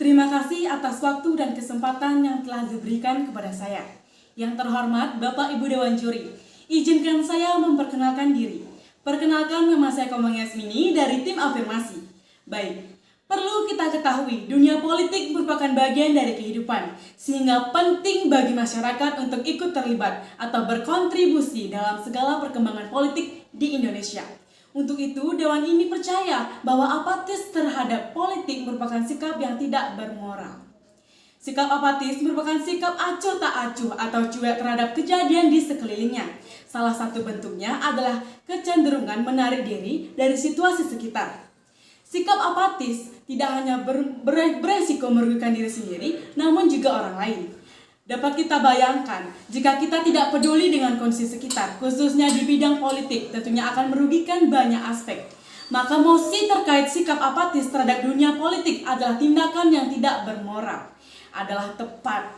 Terima kasih atas waktu dan kesempatan yang telah diberikan kepada saya. Yang terhormat Bapak Ibu Dewan Juri, izinkan saya memperkenalkan diri. Perkenalkan, nama saya Komang Yasmini dari tim Afirmasi. Baik, perlu kita ketahui dunia politik merupakan bagian dari kehidupan, sehingga penting bagi masyarakat untuk ikut terlibat atau berkontribusi dalam segala perkembangan politik di Indonesia. Untuk itu, Dewan ini percaya bahwa apatis terhadap politik merupakan sikap yang tidak bermoral. Sikap apatis merupakan sikap acuh tak acuh atau cuek terhadap kejadian di sekelilingnya. Salah satu bentuknya adalah kecenderungan menarik diri dari situasi sekitar. Sikap apatis tidak hanya beresiko merugikan diri sendiri, namun juga orang lain. Dapat kita bayangkan, jika kita tidak peduli dengan kondisi sekitar, khususnya di bidang politik, tentunya akan merugikan banyak aspek. Maka mosi terkait sikap apatis terhadap dunia politik adalah tindakan yang tidak bermoral, adalah tepat.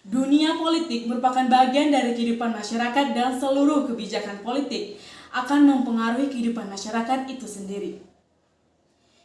Dunia politik merupakan bagian dari kehidupan masyarakat dan seluruh kebijakan politik akan mempengaruhi kehidupan masyarakat itu sendiri.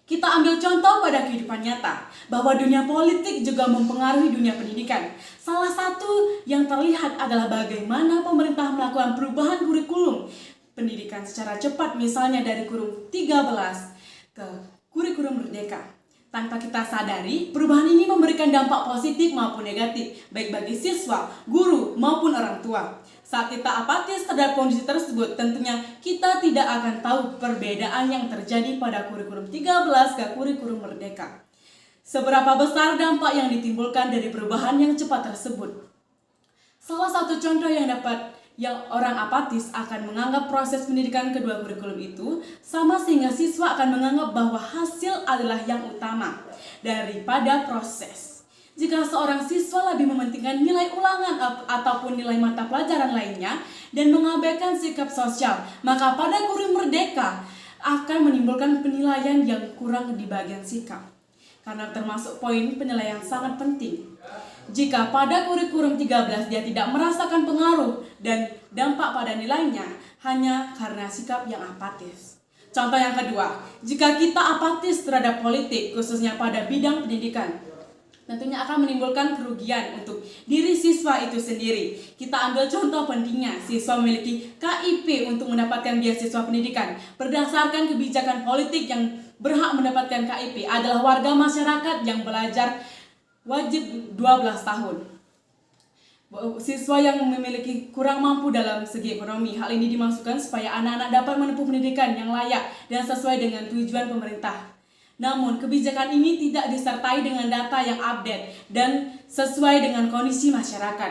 Kita ambil contoh pada kehidupan nyata, bahwa dunia politik juga mempengaruhi dunia pendidikan. Salah satu yang terlihat adalah bagaimana pemerintah melakukan perubahan kurikulum pendidikan secara cepat, misalnya dari kurikulum 13 ke kurikulum merdeka. Tanpa kita sadari, perubahan ini memberikan dampak positif maupun negatif, baik bagi siswa, guru, maupun orang tua. Saat kita apatis terhadap kondisi tersebut, tentunya kita tidak akan tahu perbedaan yang terjadi pada kurikulum 13 ke kurikulum merdeka. Seberapa besar dampak yang ditimbulkan dari perubahan yang cepat tersebut. Salah satu contoh yang orang apatis akan menganggap proses pendidikan kedua kurikulum itu sama, sehingga siswa akan menganggap bahwa hasil adalah yang utama daripada proses. Jika seorang siswa lebih mementingkan nilai ulangan ataupun nilai mata pelajaran lainnya dan mengabaikan sikap sosial, maka pada kurikulum merdeka akan menimbulkan penilaian yang kurang di bagian sikap. Karena termasuk poin penilaian sangat penting. Jika pada kurikulum 13 dia tidak merasakan pengaruh dan dampak pada nilainya hanya karena sikap yang apatis. Contoh yang kedua, jika kita apatis terhadap politik khususnya pada bidang pendidikan, tentunya akan menimbulkan kerugian untuk diri siswa itu sendiri. Kita ambil contoh pentingnya, siswa memiliki KIP untuk mendapatkan beasiswa pendidikan. Berdasarkan kebijakan politik, yang berhak mendapatkan KIP adalah warga masyarakat yang belajar wajib 12 tahun. Siswa yang memiliki kurang mampu dalam segi ekonomi, hal ini dimaksudkan supaya anak-anak dapat menempuh pendidikan yang layak dan sesuai dengan tujuan pemerintah. Namun, kebijakan ini tidak disertai dengan data yang update dan sesuai dengan kondisi masyarakat.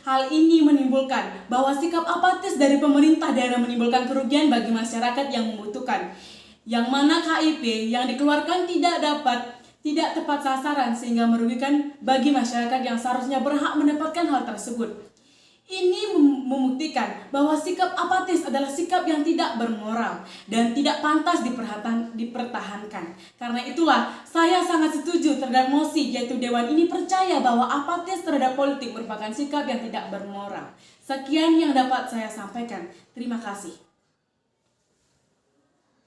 Hal ini menimbulkan bahwa sikap apatis dari pemerintah daerah menimbulkan kerugian bagi masyarakat yang membutuhkan. Yang mana KIP yang dikeluarkan tidak tepat sasaran sehingga merugikan bagi masyarakat yang seharusnya berhak mendapatkan hal tersebut. Ini membuktikan bahwa sikap apatis adalah sikap yang tidak bermoral dan tidak pantas dipertahankan. Karena itulah saya sangat setuju terhadap mosi, yaitu Dewan ini percaya bahwa apatis terhadap politik merupakan sikap yang tidak bermoral. Sekian yang dapat saya sampaikan. Terima kasih.